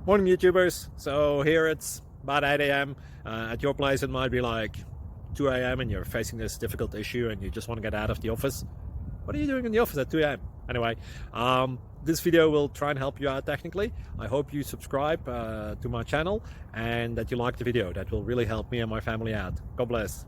Morning YouTubers. So here it's about 8 a.m. At your place it might be like 2 a.m. and you're facing this difficult issue and you just want to get out of the office. What are you doing in the office at 2 a.m.? Anyway, this video will try and help you out technically. I hope you subscribe to my channel and that you like the video. That will really help me and my family out. God bless.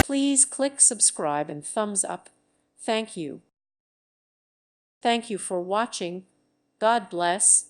Please click subscribe and thumbs up. Thank you. Thank you for watching. God bless.